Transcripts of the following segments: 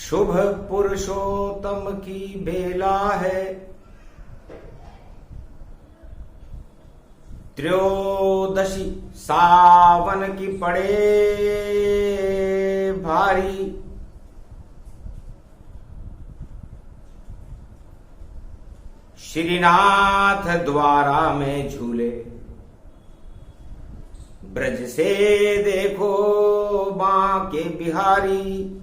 शुभ पुरुषोत्तम की बेला है। त्रयोदशी सावन की पड़े भारी। श्रीनाथ द्वारा में झूले, ब्रज से देखो बांके बिहारी।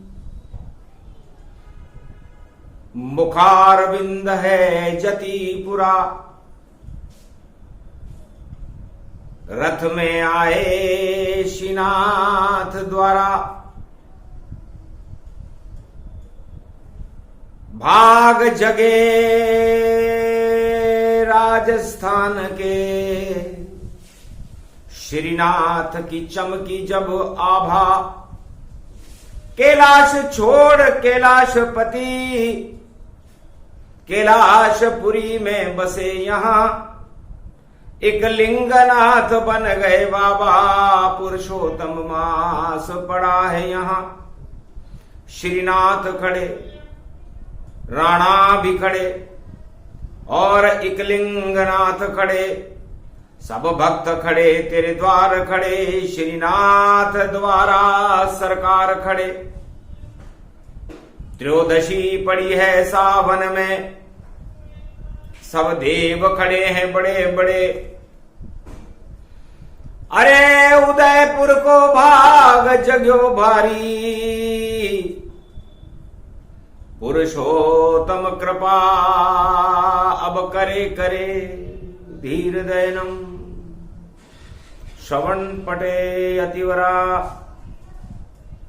मुखारविंद है जतिपुरा, रथ में आए श्रीनाथ द्वारा। भाग जगे राजस्थान के, श्रीनाथ की चमकी जब आभा। कैलाश छोड़ कैलाशपति, कैलाशपुरी में बसे यहां। एक लिंगनाथ बन गए बाबा, पुरुषोत्तम मास पड़ा है यहां। श्रीनाथ खड़े, राणा भी खड़े और एक लिंगनाथ खड़े। सब भक्त खड़े तेरे द्वार खड़े, श्रीनाथ द्वारा सरकार खड़े। त्रयोदशी पड़ी है सावन में, सब देव खड़े हैं बड़े बड़े। अरे उदयपुर को भाग जग्यो भारी, पुरुषोत्तम कृपा अब करे करे धीर दयनम। श्रवण पटे अतिवरा,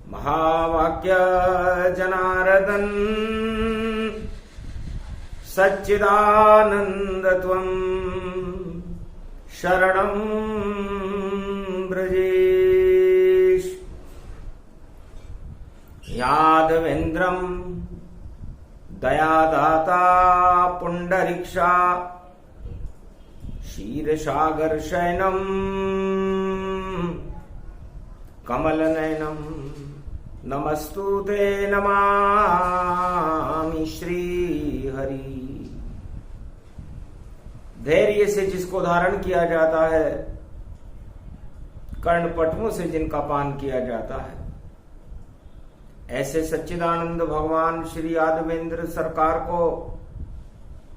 महावाक्य जनार्दन। सच्चिदानंद त्वं शरणं ब्रजेश। यादवेन्द्रं दयादाता पुंडरीक्षा, क्षीरसागर शयनम कमलनयनम। नमस्तुते नमामि श्री हरि। धैर्य से जिसको धारण किया जाता है, कर्णपटुओं से जिनका पान किया जाता है, ऐसे सच्चिदानंद भगवान श्री यादवेंद्र सरकार को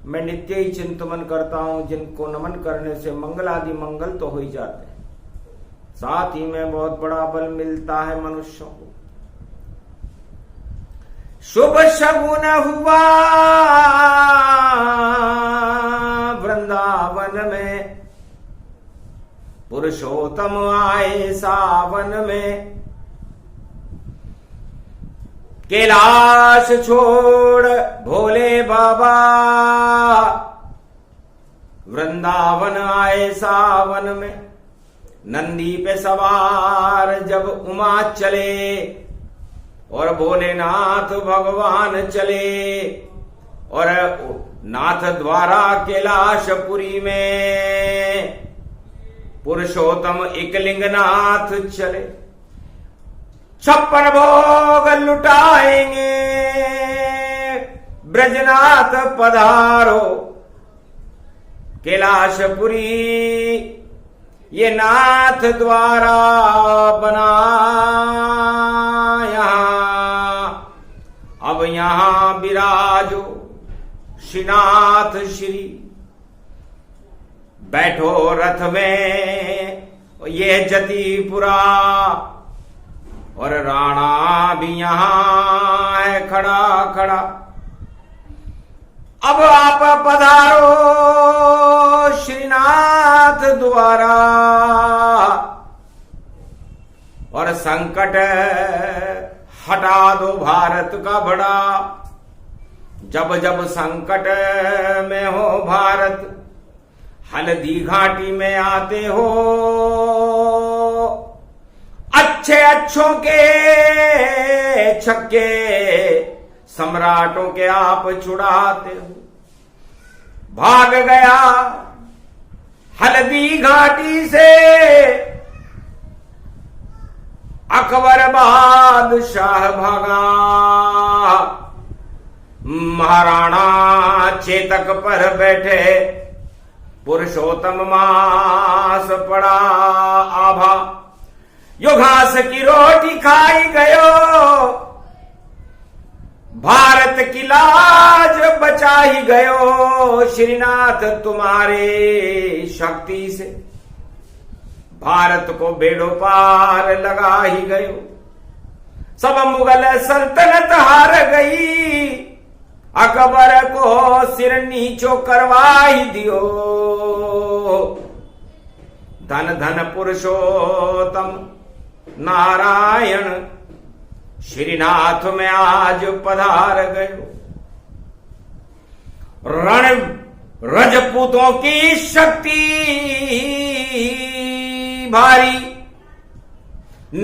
मैं नित्य ही चिंतन करता हूं, जिनको नमन करने से मंगल आदि मंगल तो हो ही जाते हैं, साथ ही में बहुत बड़ा बल मिलता है मनुष्यों को। शुभ शगुन हुआ वृंदावन में, पुरुषोत्तम आए सावन में। कैलाश छोड़ भोले बाबा, वृंदावन आए सावन में। नंदी पे सवार जब उमा चले, और भोलेनाथ भगवान चले, और नाथ द्वारा कैलाशपुरी में पुरुषोत्तम एकलिंगनाथ चले। 56 भोग लुटाएंगे, ब्रजनाथ पधारो। कैलाशपुरी ये नाथ द्वारा बनाया, अब यहां विराजो श्रीनाथ श्री। बैठो रथ में ये जतिपुरा, और राणा भी यहां है खड़ा खड़ा। अब आप पधारो श्रीनाथ द्वारा, और संकट हटा दो भारत का बड़ा। जब जब संकट में हो भारत, हल्दी घाटी में आते हो। अच्छे अच्छों के छक्के सम्राटों के आप छुड़ाते हो। भाग गया हल्दी घाटी से अकबर बादशाह भागा, महाराणा चेतक पर बैठे पुरुषोत्तम मास पड़ा आभा। यो घास की रोटी खाई गयो, भारत की लाज बचा ही गयो। श्रीनाथ तुम्हारे शक्ति से भारत को बेड़ो पार लगा ही गयो। सब मुगल सल्तनत हार गई, अकबर को सिर नीचो करवा ही दियो। धन धन पुरुषोत्तम नारायण श्रीनाथ में आज पधार गयो। रण रजपूतों की शक्ति भारी,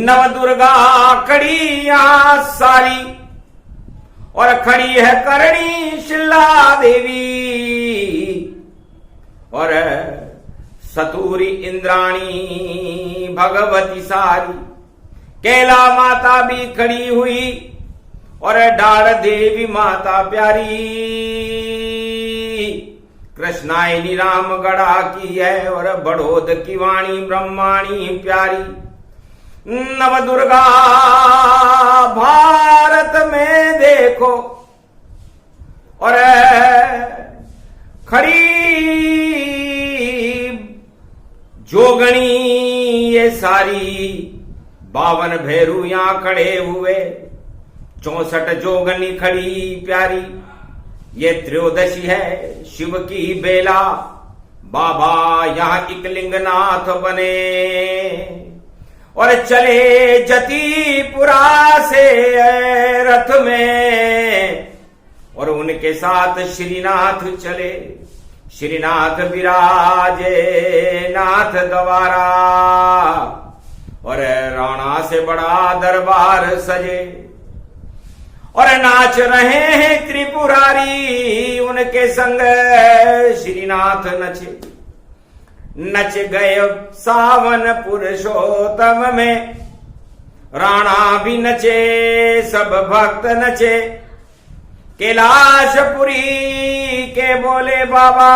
नवदुर्गा खड़ी यहां सारी, और खड़ी है करणी शिला देवी, और सतूरी इंद्राणी भगवती सारी। कैला माता भी खड़ी हुई, और डाड़ देवी माता प्यारी। कृष्णायनी रामगढ़ा की है, और बड़ोद की वाणी ब्रह्माणी प्यारी। नवदुर्गा भारत में देखो, और खड़ी जोगणी ये सारी। 52 भैरू यहां खड़े हुए, 64 जोगनी खड़ी प्यारी। ये त्रयोदशी है शिव की बेला, बाबा यहां इकलिंगनाथ बने। और चले जतीपुरा से रथ में, और उनके साथ श्रीनाथ चले। श्रीनाथ विराजे नाथ द्वारा, और राणा से बड़ा दरबार सजे। और नाच रहे हैं त्रिपुरारी, उनके संग श्रीनाथ नचे। नच गए सावन पुरुषोत्तम में, राणा भी नचे सब भक्त नचे। कैलाशपुरी के बोले बाबा,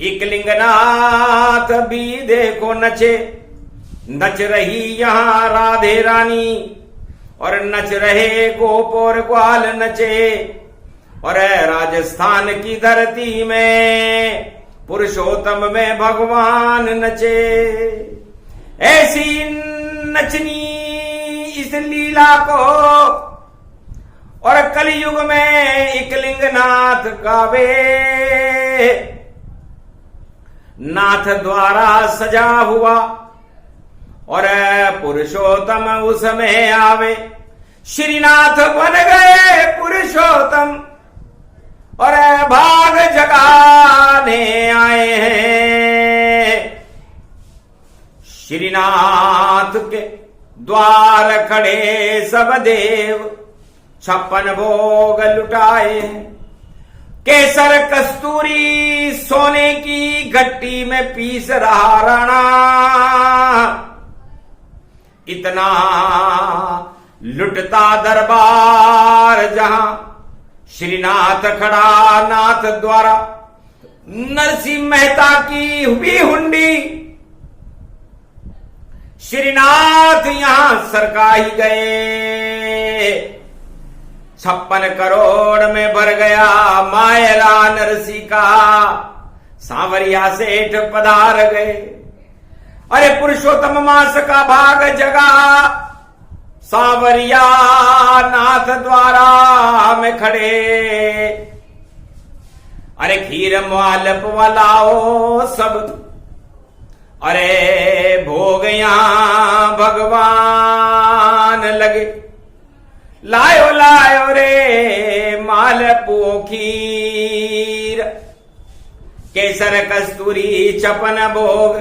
इकलिंगनाथ भी देखो नचे। नच रही यहां राधे रानी, और नच रहे गोप और ग्वाल नचे। और राजस्थान की धरती में पुरुषोत्तम में भगवान नचे। ऐसी नचनी इस लीला को, और कलयुग में इकलिंगनाथ गावे। नाथ द्वारा सजा हुआ, और पुरुषोत्तम उसमें आवे। श्रीनाथ बन गए पुरुषोत्तम, और भाग जगाने आए हैं। श्रीनाथ के द्वार खड़े सब देव, 56 भोग लुटाए। केसर कस्तूरी सोने की गट्टी में पीस रहा राणा। इतना लुटता दरबार जहां, श्रीनाथ खड़ा नाथ द्वारा। नरसिंह मेहता की हुई हुंडी, श्रीनाथ यहां सरका ही गए। 56 करोड़ में भर गया मायरा नरसी का, सांवरिया सेठ पधार गए। अरे पुरुषोत्तम मास का भाग जगा, सांवरिया नाथ द्वारा में खड़े। अरे खीर मालप वालाओ सब, अरे भोग यहां भगवान लगे। लायो लायो रे मालपुओ खीर, केसर कस्तूरी 56 भोग,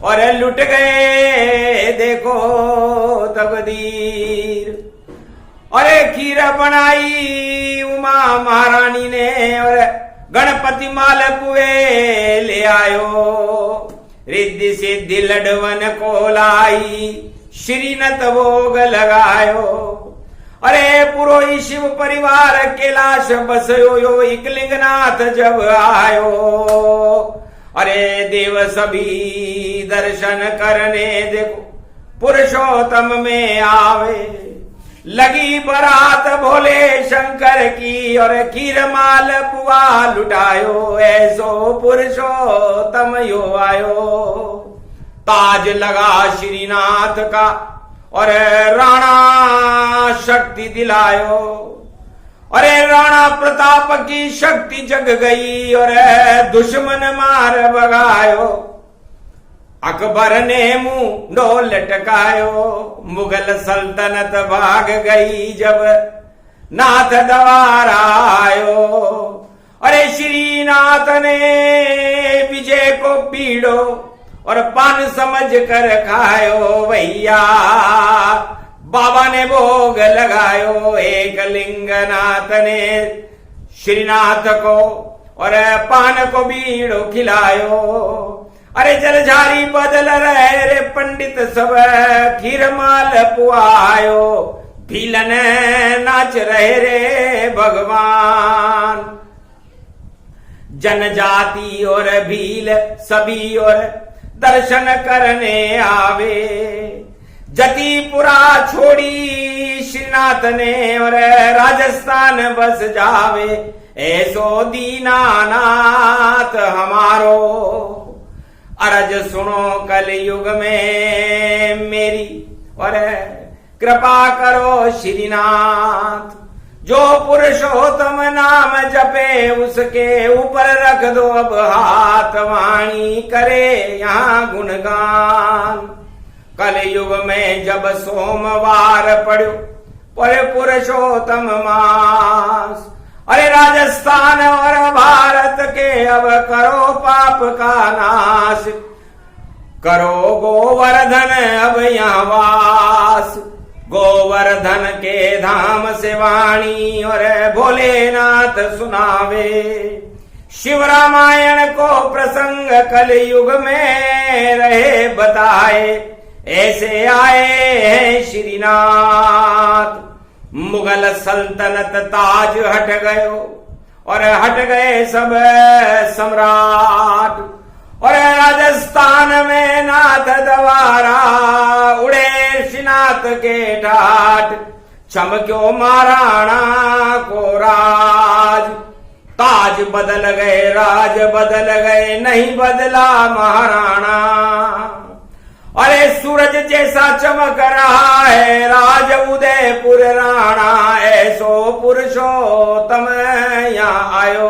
और लुट गए देखो तकदीर। अरे खीर बनाई उमा महारानी ने, और गणपति मालपुए ले आयो। रिद्धि सिद्धि लडवन को लाई, श्रीनत भोग लगायो। अरे पुरोही शिव परिवार कैलाश बसयो यो एकलिंगनाथ जब आयो। अरे देव सभी दर्शन करने देखो पुरुषोत्तम में आवे। लगी बरात भोले शंकर की और खीर माल पुआ लुटायो। ऐसो पुरुषोत्तम यो आयो। ताज लगा श्रीनाथ का और राणा शक्ति दिलायो। अरे राणा प्रताप की शक्ति जग गई और दुश्मन मार भगायो। अकबर ने मुंह लटकायो। मुगल सल्तनत भाग गई जब नाथ द्वार आयो। अरे श्रीनाथ ने विजय को पीड़ो और पान समझ कर खायो। भैया बाबा ने भोग लगायो। एक लिंगनाथ ने श्रीनाथ को और पान को बीड़ो खिलायो। अरे जलझारी बदल रहे रे पंडित सब खीर माल पुआयो। भीलन नाच रहे रे भगवान। जनजाति और भील सभी और दर्शन करने आवे। जतीपुरा छोड़ी श्रीनाथ ने और राजस्थान बस जावे। ऐसो दीनानाथ हमारो अरज सुनो कल युग में मेरी और कृपा करो श्रीनाथ। जो पुरुषोत्तम नाम जपे उसके ऊपर रख दो अब हाथ। वाणी करे यहाँ गुणगान। कल युग में जब सोमवार पड़ो पर पुरुषोत्तम मास। अरे राजस्थान और भारत के अब करो पाप का नाश। करो गोवर्धन अब यहाँ वास। गोवर्धन के धाम से वाणी और भोलेनाथ सुनावे। शिव रामायण को प्रसंग कल युग में रहे बताए। ऐसे आए हैं श्रीनाथ। मुगल सल्तनत ताज हट गयो और हट गए सब सम्राट। और राजस्थान में नाथ द्वारा उड़े श्रीनाथ के ठाट। चमक्यो महाराणा को राज। ताज बदल गए राज बदल गए नहीं बदला महाराणा। अरे सूरज जैसा चमक रहा है राज उदयपुर राणा। ऐसो पुरुषोत्तम यहाँ आयो।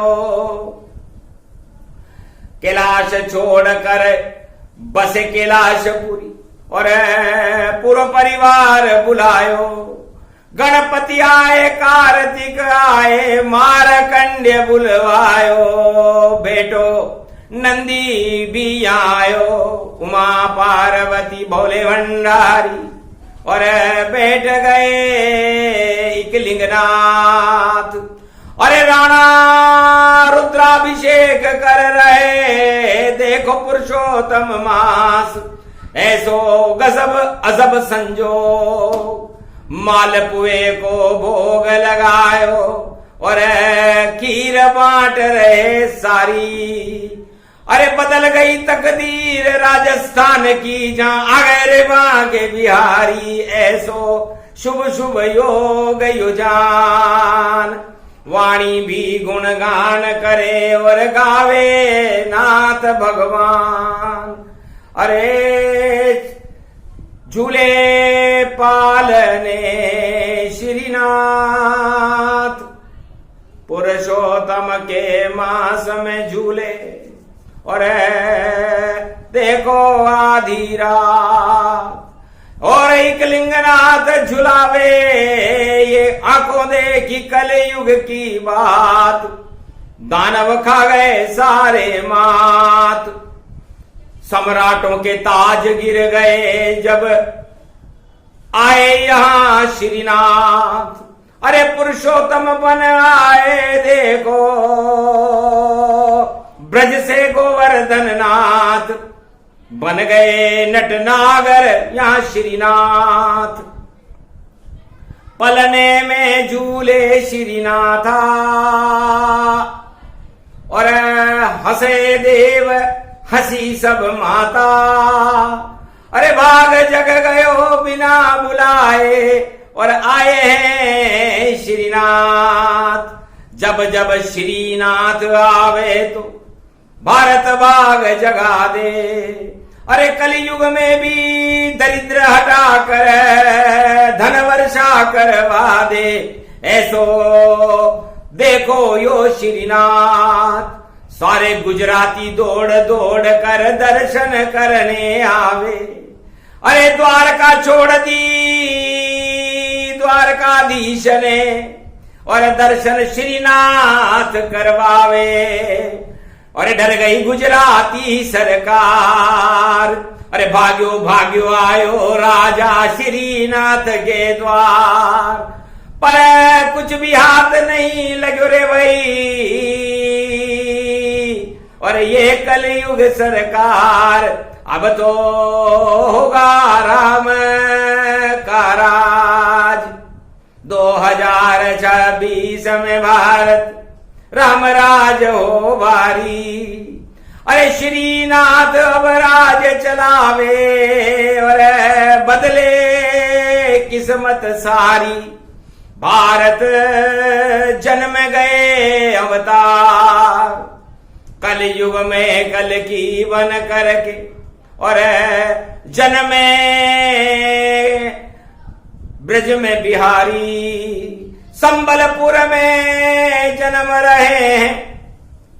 कैलाश छोड़कर बसे कैलाशपुरी और पूरा परिवार बुलायो। गणपति आए कार्तिक आए मारकंड्य बुलवायो। बेटो नंदी भी आयो। उमा पार्वती भोले भंडारी और बैठ गए एकलिंगनाथ। अरे राणा रुद्राभिषेक कर रहे देखो पुरुषोत्तम मास। ऐसो गजब अजब संजोग। मालपुए को भोग लगायो और खीर बांट रहे सारी। अरे बदल गई तकदीर राजस्थान की जहां आ गए रे वहां के बिहारी। ऐसो शुभ शुभ योग युजान। वाणी भी गुणगान करे और गावे नाथ भगवान। अरे झूले पालने श्रीनाथ। पुरुषोत्तम के मास में झूले और देखो आधी रात। और एकलिंगनाथ झुलावे ये आंखों देखी कलयुग की बात। दानव खा गए सारे मात। सम्राटों के ताज गिर गए जब आए यहाँ श्रीनाथ। अरे पुरुषोत्तम बन आए देखो ब्रज से गोवर्धन नाथ। बन गए नटनागर यहाँ श्रीनाथ। पलने में झूले श्रीनाथा और हंसे देव हंसी सब माता। अरे भाग जग गयो बिना बुलाए और आए हैं श्रीनाथ। जब जब श्रीनाथ आवे तो भारत भाग जगा दे। अरे कलयुग में भी दरिद्र हटा कर धन वर्षा करवा दे। ऐसो देखो यो श्रीनाथ। सारे गुजराती दौड़ दौड़ कर दर्शन करने आवे। अरे द्वारका छोड़ दी द्वारकाधीश ने और दर्शन श्रीनाथ करवावे। अरे डर गई गुजराती सरकार। अरे भाग्यो भाग्यो आयो राजा श्रीनाथ के द्वार। पर कुछ भी हाथ नहीं लगो रे भाई। और ये कलयुग सरकार अब तो होगा राम का राज। 2026 में भारत राम राज हो भारी। अरे श्रीनाथ अब राज चलावे और बदले किस्मत सारी। भारत जन्म गए अवतार। कल युग में कल की बन करके और जन्मे ब्रज में बिहारी। संबलपुर में जन्म रहे हैं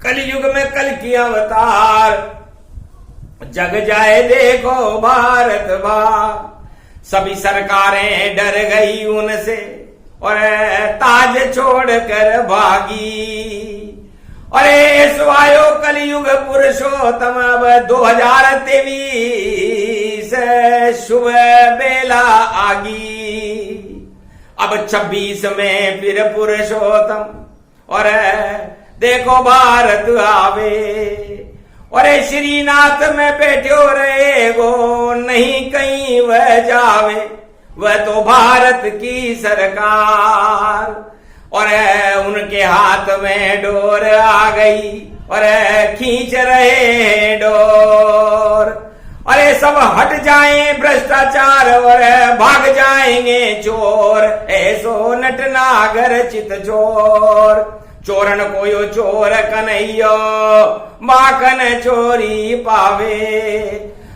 कलयुग में कल की अवतार। जग जाए देखो भारत भाग। सभी सरकारें डर गई उनसे और ताज छोड़कर भागी। अरे स्वायो कलयुग पुरुषोत्तम अब 2023 शुभ बेला आगी। अब 26 में फिर पुरुषोत्तम और देखो भारत आवे। और श्रीनाथ में बैठो रहेगो नहीं कहीं वह जावे। वह तो भारत की सरकार और उनके हाथ में डोर आ गई और खींच रहे डोर। अरे सब हट जाएं भ्रष्टाचार और भाग जाएंगे चोर। ऐसो नटनागर चित चोर। चोरन कोयो चोर कन्हैयो माखन चोरी पावे।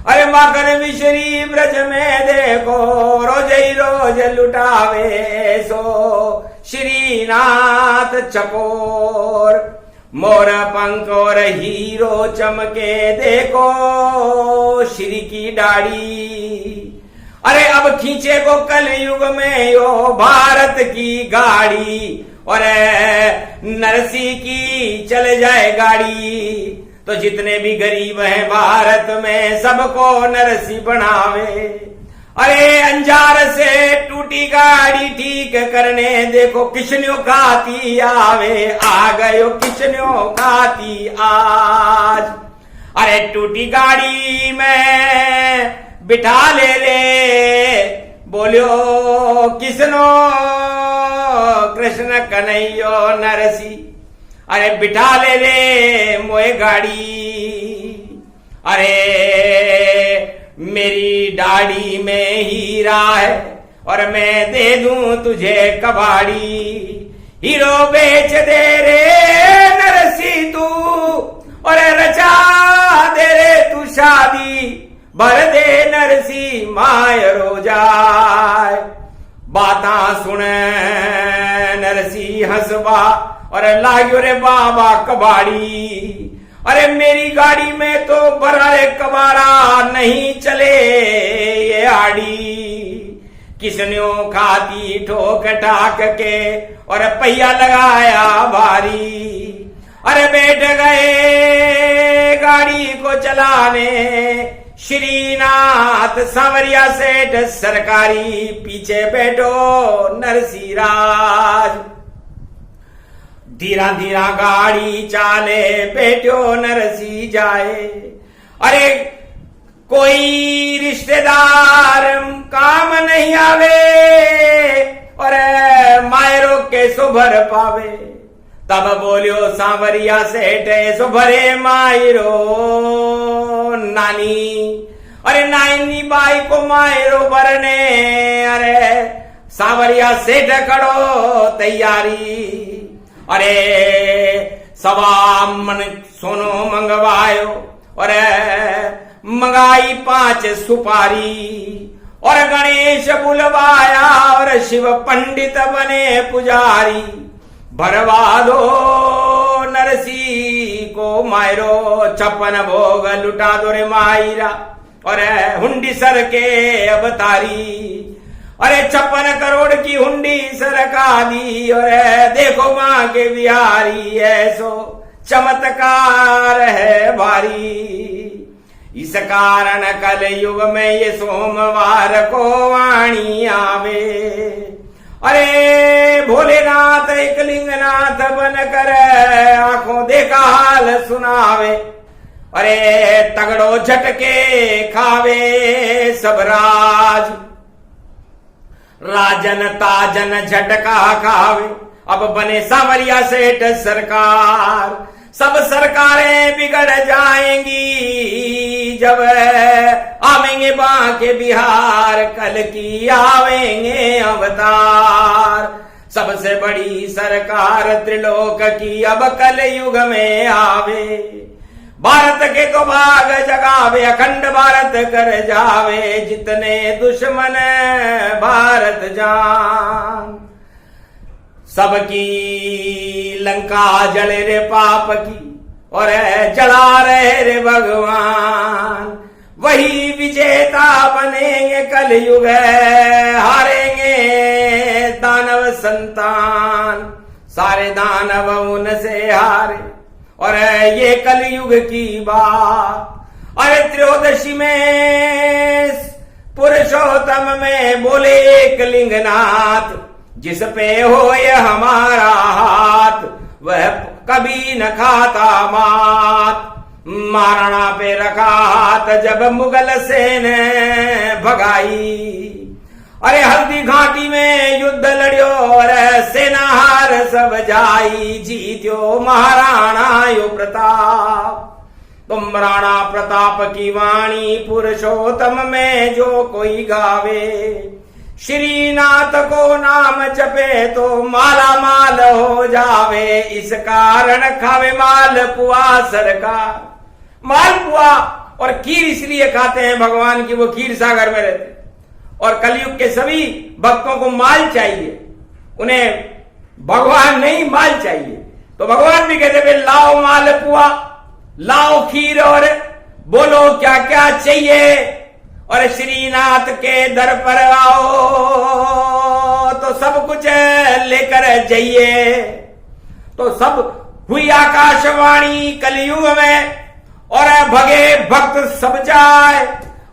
अरे माखन मिश्री ब्रज में देखो रोज ही रोज लुटावे। सो श्रीनाथ चकोर मोर पंख और हीरो चमके देखो श्री की दाढ़ी। अरे अब खींचे को कल युग में यो भारत की गाड़ी। और नरसी की चल जाए गाड़ी तो जितने भी गरीब हैं भारत में सबको नरसी बनावे। अरे अंजार से टूटी गाड़ी ठीक करने देखो किशन्यों खाती आवे। आ गयो किशन्यों खाती आज। अरे टूटी गाड़ी में बिठा ले बोलियो किसनो कृष्ण कन्हैयो नरसी। अरे बिठा ले मोए गाड़ी। अरे मेरी दाढ़ी में हीरा है और मैं दे दूं तुझे कबाड़ी। हीरो बेच दे रे नरसी तू और रचा दे रे तू शादी। भर दे नरसी माय रोजाय। बाता सुन नरसी हंसबा और लाग्यो रे बाबा कबाड़ी। अरे मेरी गाड़ी में तो बराए कबाड़ा नहीं चले ये आड़ी। किसन्यों खाती ठोक ठाक के और पहिया लगाया भारी। अरे बैठ गए गाड़ी को चलाने श्रीनाथ सांवरिया सेठ सरकारी। पीछे बैठो नरसिंहराज। धीरा धीरा गाड़ी चाले बैठो नरसी जाए। अरे कोई रिश्तेदार काम नहीं आवे और मायरो के सुभर पावे। तब बोलियो सांवरिया सेठ सुभरे मायरो नानी, अरे नानी बाई को मायरो भरने। अरे सांवरिया सेठ करो तैयारी। अरे सवा मन सोनो मंगवायो और मंगाई 5 सुपारी और गणेश बुलवाया और शिव पंडित बने पुजारी। भरवा दो नरसी को मायरो 56 भोग लुटा दो रे मायरा और हुंडी सर के अवतारी। अरे 56 करोड़ की हुंडी सरका दी और देखो मां के बिहारी ऐसो चमत्कार है भारी। इस कारण कल युग में ये सोमवार को वाणी आवे। अरे भोलेनाथ एकलिंगनाथ बन कर आंखों देखा हाल सुनावे। अरे तगड़ो झटके खावे सब राज, राजन ताजन झटका खावे। अब बने सांवरिया सेठ सरकार, सब सरकारें बिगड़ जाएंगी जब आवेंगे बांके बिहार, कल की आवेंगे अवतार। सबसे बड़ी सरकार त्रिलोक की अब कल युग में आवे। भारत के तो भाग जगावे, अखंड भारत कर जावे, जितने दुश्मन भारत जान। सबकी लंका जले रे पाप की और जला रहे रे भगवान। वही विजेता बनेंगे कल युग, हारेंगे दानव संतान। सारे दानव उनसे हारे और ये कलयुग की बात। अरे त्रयोदशी में पुरुषोत्तम में बोले एक लिंगनाथ, जिस पे हो ये हमारा हाथ वह कभी न खाता मात। महाराणा पे रखा हाथ जब मुगल सेन भगाई। अरे हल्दी घाटी में युद्ध लड़ियो और सेना हार सब जाई, जीत्यो महाराणा यो प्रताप। तुम राणा प्रताप की वाणी पुरुषोत्तम में जो कोई गावे। श्रीनाथ को नाम जपे तो माला माल हो जावे। इस कारण खावे मालपुआ सरकार। मालपुआ और खीर इसलिए खाते हैं भगवान की वो खीर सागर में रहते। और कलयुग के सभी भक्तों को माल चाहिए, उन्हें भगवान नहीं माल चाहिए। तो भगवान भी कहते हैं लाओ मालपुआ, लाओ खीर और बोलो क्या क्या चाहिए। और श्रीनाथ के दर पर आओ तो सब कुछ लेकर जाइए। तो सब हुई आकाशवाणी कलयुग में और भगे भक्त सब जाए।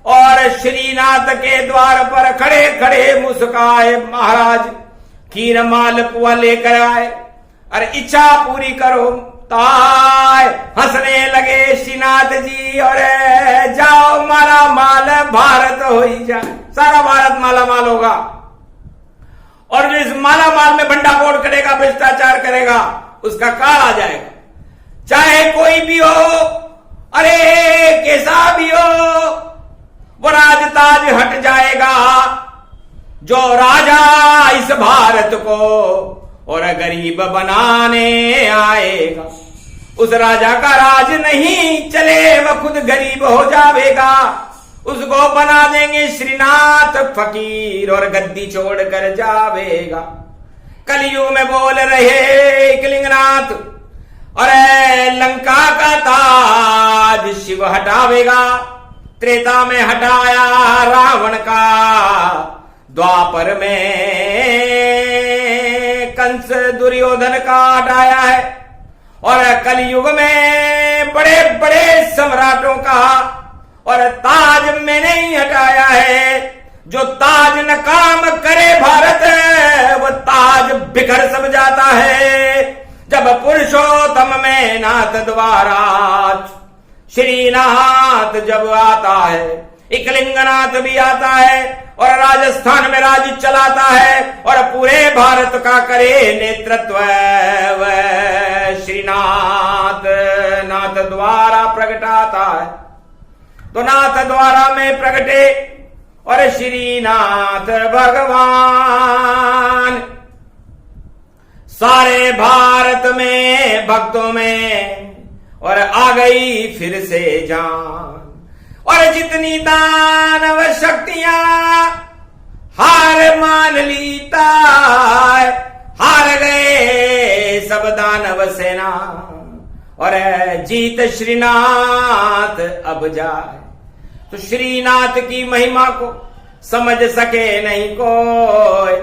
और श्रीनाथ के द्वार पर खड़े खड़े मुस्काए महाराज, खीर मालपुआ लेकर आए। अरे इच्छा पूरी करो ताय। हंसने लगे श्रीनाथ जी और जाओ माला माल भारत हो ही जाए। सारा भारत माला माल होगा। और जो इस माला माल में भंडाफोड़ करेगा, भ्रष्टाचार करेगा, उसका काल आ जाएगा। चाहे कोई भी हो, अरे कैसा भी हो, वो राज ताज हट जाएगा। जो राजा इस भारत को और गरीब बनाने आएगा, उस राजा का राज नहीं चले, वह खुद गरीब हो जाएगा। उसको बना देंगे श्रीनाथ फकीर और गद्दी छोड़ कर जावेगा। कलयुग में बोल रहे कलिंगनाथ, अरे लंका का ताज शिव हटावेगा। त्रेता में हटाया रावण का, द्वापर में कंस दुर्योधन का हटाया है। और कलयुग में बड़े बड़े सम्राटों का और ताज मैंने ही हटाया है। जो ताज न काम करे भारत, वो ताज बिखर सब जाता है। जब पुरुषोत्तम में नाथ द्वारा श्रीनाथ जब आता है, एकलिंगनाथ भी आता है और राजस्थान में राज्य चलाता है और पूरे भारत का करे नेतृत्व श्रीनाथ नाथ द्वारा प्रगटाता है। तो नाथ द्वारा में प्रगटे और श्रीनाथ भगवान सारे भारत में भक्तों में और आ गई फिर से जान। और जितनी दानव शक्तियां हार मान लीता हार गए सब दानव सेना और जीत श्रीनाथ अब जाए। तो श्रीनाथ की महिमा को समझ सके नहीं कोई।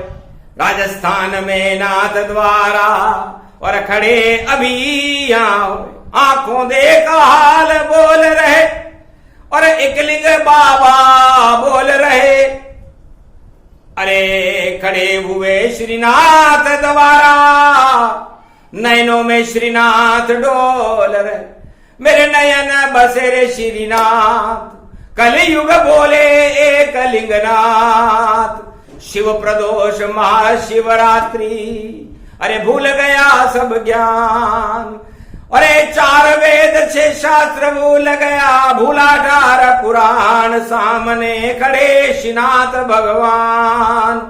राजस्थान में नाथ द्वारा और खड़े अभी यहाँ आंखों देखा हाल बोल रहे और एकलिंग बाबा बोल रहे। अरे खड़े हुए श्रीनाथ द्वारा नयनों में श्रीनाथ डोल रहे। मेरे नयन बसेरे श्रीनाथ कलयुग बोले एकलिंगनाथ। शिव प्रदोष महाशिवरात्रि अरे भूल गया सब ज्ञान। अरे 4 वेद 6 शास्त्र भूल गया भूला 18 पुराण सामने खड़े श्रीनाथ भगवान।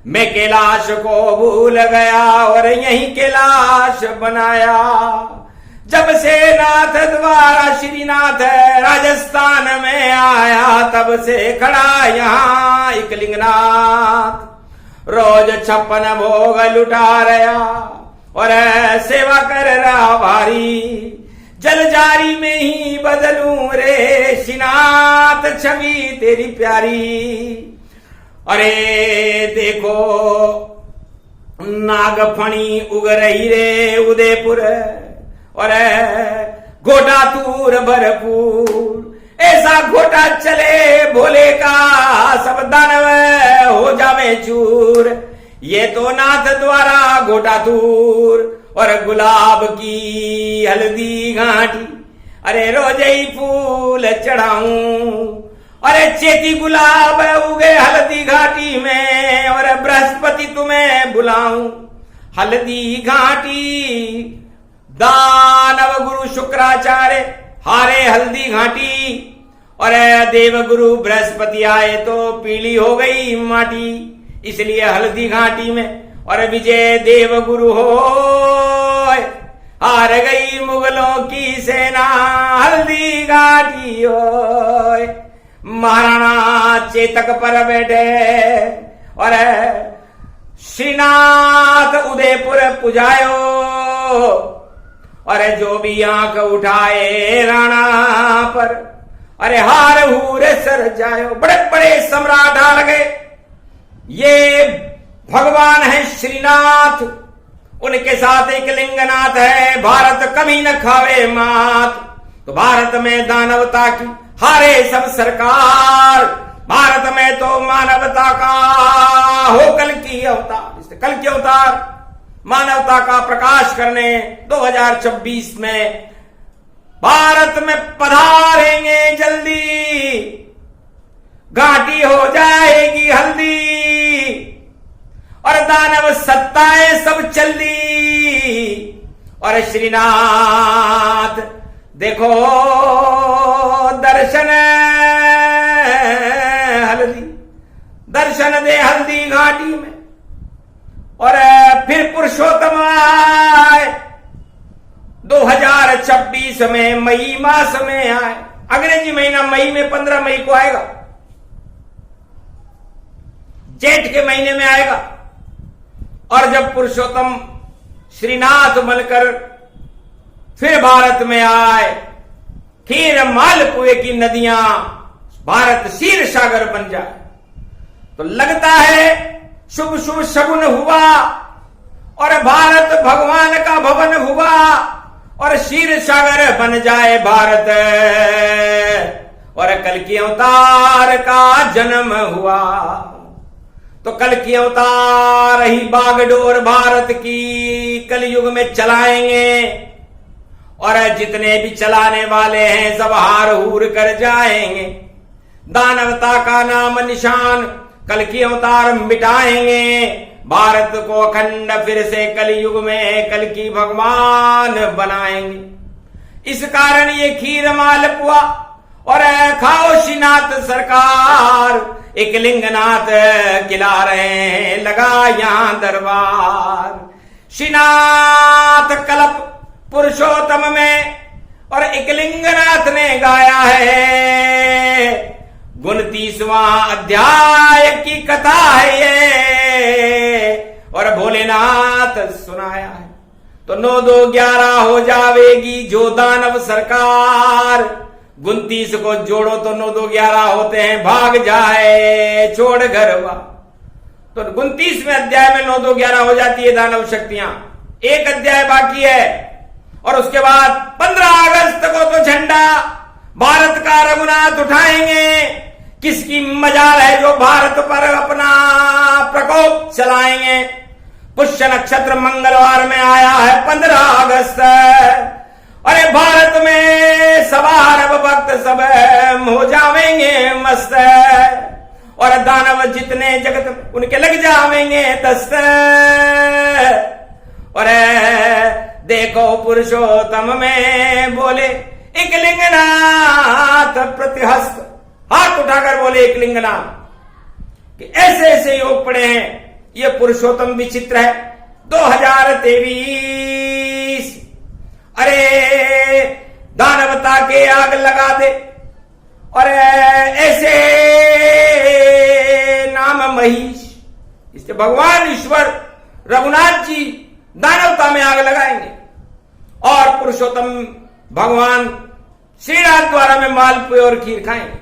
मैं कैलाश को भूल गया और यही कैलाश बनाया। जब से नाथ द्वारा श्रीनाथ राजस्थान में आया तब से खड़ा यहाँ एकलिंगनाथ। रोज 56 भोग लुटा रहा और सेवा कर रहा भारी। जल जारी में ही बदलूं रे श्रीनाथ छवि तेरी प्यारी। अरे देखो नागफणी उग रही रे उदयपुर और घोटा तूर भरपूर। ऐसा घोटा चले भोले का सब दानव हो जावे चूर। ये तो नाथ द्वारा घोटा तूर और गुलाब की हल्दी घाटी। अरे रोज ही फूल चढ़ाऊं अरे चेती गुलाब उगे हल्दी घाटी में और बृहस्पति तुम्हें बुलाऊं। हल्दी घाटी दानव गुरु शुक्राचार्य हारे हल्दी घाटी और देव गुरु बृहस्पति आए तो पीली हो गई माटी। इसलिए हल्दी घाटी में और विजय देव गुरु हो हार गई मुगलों की सेना हल्दी घाटी हो। महाराणा चेतक पर बैठे और श्रीनाथ उदयपुर पुजायो और जो भी आंख उठाए राणा पर अरे हार हूर सर जायो। बड़े बड़े सम्राट हार गए। ये भगवान है श्रीनाथ उनके साथ एकलिंगनाथ है। भारत कभी न खावे मात। तो भारत में दानवता की हारे सब सरकार। भारत में तो मानवता का हो कल की अवतार। कल की अवतार मानवता का प्रकाश करने 2026 में भारत में पधारेंगे जल्दी। घाटी हो जाएगी हल्दी और दानव सत्ताएं सब चल्दी। और श्रीनाथ देखो दर्शन हल्दी दर्शन दे हल्दी घाटी में। और फिर पुरुषोत्तम आए 2026 में मई मास में आए। अंग्रेजी महीना मई में 15 मई को आएगा। जेठ के महीने में आएगा। और जब पुरुषोत्तम श्रीनाथ बनकर फिर भारत में आए खीर मालपुए की नदियां भारत क्षीर सागर बन जाए तो लगता है शुभ शुभ शगुन हुआ और भारत भगवान का भवन हुआ और क्षीर सागर बन जाए भारत और कल की अवतार का जन्म हुआ। तो कल की अवतार ही बागडोर भारत की कलयुग में चलाएंगे और जितने भी चलाने वाले हैं सब हार हूर कर जाएंगे। दानवता का नाम निशान कल की अवतार मिटाएंगे। भारत को अखंड फिर से कलयुग में कल की भगवान बनाएंगे। इस कारण ये खीर मालपुआ और खाओ श्रीनाथ सरकार, एक लिंगनाथ खिला रहे हैं लगा यहां दरबार। श्रीनाथ कल्प पुरुषोत्तम में और एक लिंगनाथ ने गाया है 29वां अध्याय की कथा है ये, और भोलेनाथ सुनाया है। तो 9 2 11 हो जावेगी जो दानव सरकार, 29 को जोड़ो तो 9 2 11 होते हैं, भाग जाए छोड़ घरवा। तो 29वें अध्याय में 9 2 11 हो जाती है दानव शक्तियां। एक अध्याय बाकी है और उसके बाद 15 अगस्त को तो झंडा भारत का रघुनाथ उठाएंगे। किसकी मजाल है जो भारत पर अपना प्रकोप चलाएंगे। पुष्य नक्षत्र मंगलवार में आया है 15 अगस्त। अरे भारत में सवा अरब भक्त सब हो जावेंगे मस्त, और दानव जितने जगत उनके लग जावेंगे दस्त। और देखो पुरुषोत्तम में बोले एक लिंगनाथ प्रतिहस्त, हाथ उठाकर बोले एक लिंगनाथ कि ऐसे ऐसे योग पड़े हैं। ये पुरुषोत्तम विचित्र है 2023। अरे दानवता के आग लगा दे, और ऐसे नाम महिष, इससे भगवान ईश्वर रघुनाथ जी दानवता में आग लगाएंगे। और पुरुषोत्तम भगवान श्रीनाथ द्वारा में मालपुए और खीर खाएंगे।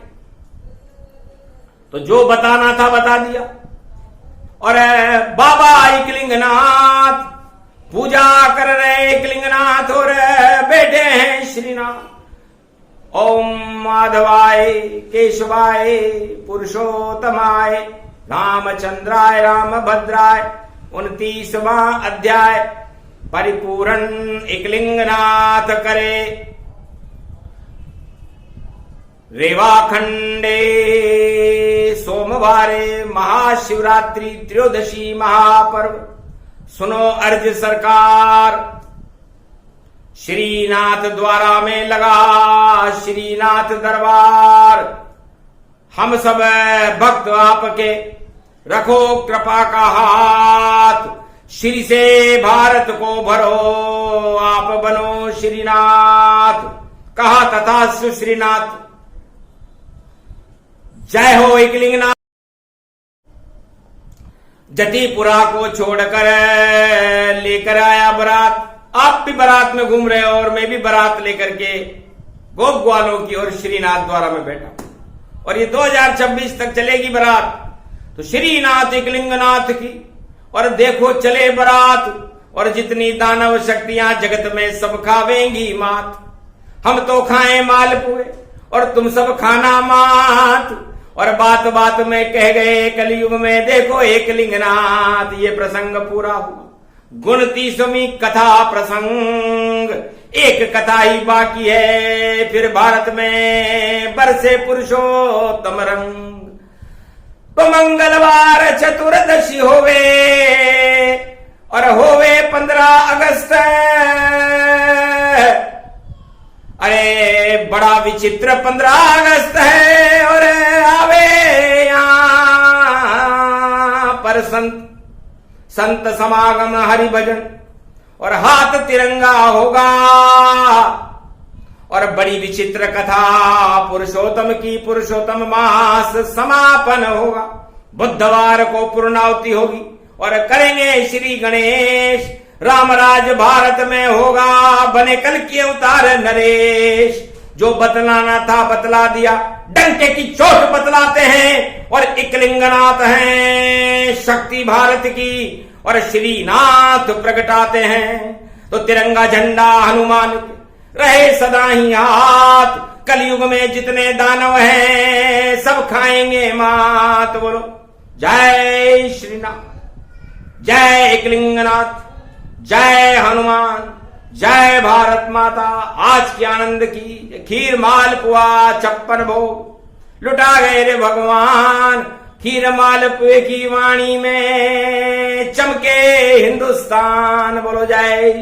तो जो बताना था बता दिया। और बाबा एकलिंगनाथ पूजा कर रहे एकलिंगनाथ और बैठे हैं श्रीनाथ। ओम माधवाय केशवाय पुरुषोत्तमाय रामचंद्राय रामभद्राय 29वां अध्याय परिपूर्ण एकलिंगनाथ करे। रेवाखंडे सोमवारे महाशिवरात्रि त्रयोदशी महापर्व। सुनो अर्ज सरकार, श्रीनाथ द्वारा में लगा श्रीनाथ दरबार। हम सब भक्त आपके रखो कृपा का हाथ, श्री से भारत को भरो आप बनो श्रीनाथ। कहा तथा सुश्रीनाथ। जय हो एकलिंगनाथ। जतिपुरा को छोड़कर लेकर आया बारात। आप भी बारात में घूम रहे हो और मैं भी बारात लेकर के गोप ग्वालों की ओर श्रीनाथ द्वारा में बैठा। और ये 2026 तक चलेगी बारात। तो श्रीनाथ एकलिंगनाथ की और देखो चले बारात, और जितनी दानव शक्तियां जगत में सब खावेंगी मात। हम तो खाएं मालपुए और तुम सब खाना मात। और बात बात में कह गए कलयुग में देखो एकलिंगनाथ। ये प्रसंग पूरा हुआ। 29वीं कथा प्रसंग। एक कथा ही बाकी है, फिर भारत में बरसे पुरुषोत्तम रंग। तो मंगलवार चतुर्दशी होवे और होवे 15 अगस्त। अरे बड़ा विचित्र 15 अगस्त है। और आवे यहां पर संत समागम हरि भजन, और हाथ तिरंगा होगा। और बड़ी विचित्र कथा पुरुषोत्तम की। पुरुषोत्तम मास समापन होगा। बुधवार को पूर्णाहुति होगी और करेंगे श्री गणेश। रामराज भारत में होगा, बने कल की अवतार नरेश। जो बतलाना था बतला दिया, डंके की चोट बतलाते हैं। और एकलिंगनाथ हैं शक्ति भारत की, और श्रीनाथ प्रगटाते हैं। तो तिरंगा झंडा हनुमान रहे सदा ही हाथ। कलयुग में जितने दानव हैं सब खाएंगे मात। बोलो जय श्रीनाथ, जय एकलिंगनाथ, जय हनुमान, जय भारत माता। आज की आनंद की खीर मालपुआ 56 भोग लुटा गए रे भगवान, हीर मालपुए की वाणी में चमके हिंदुस्तान। बोलो जय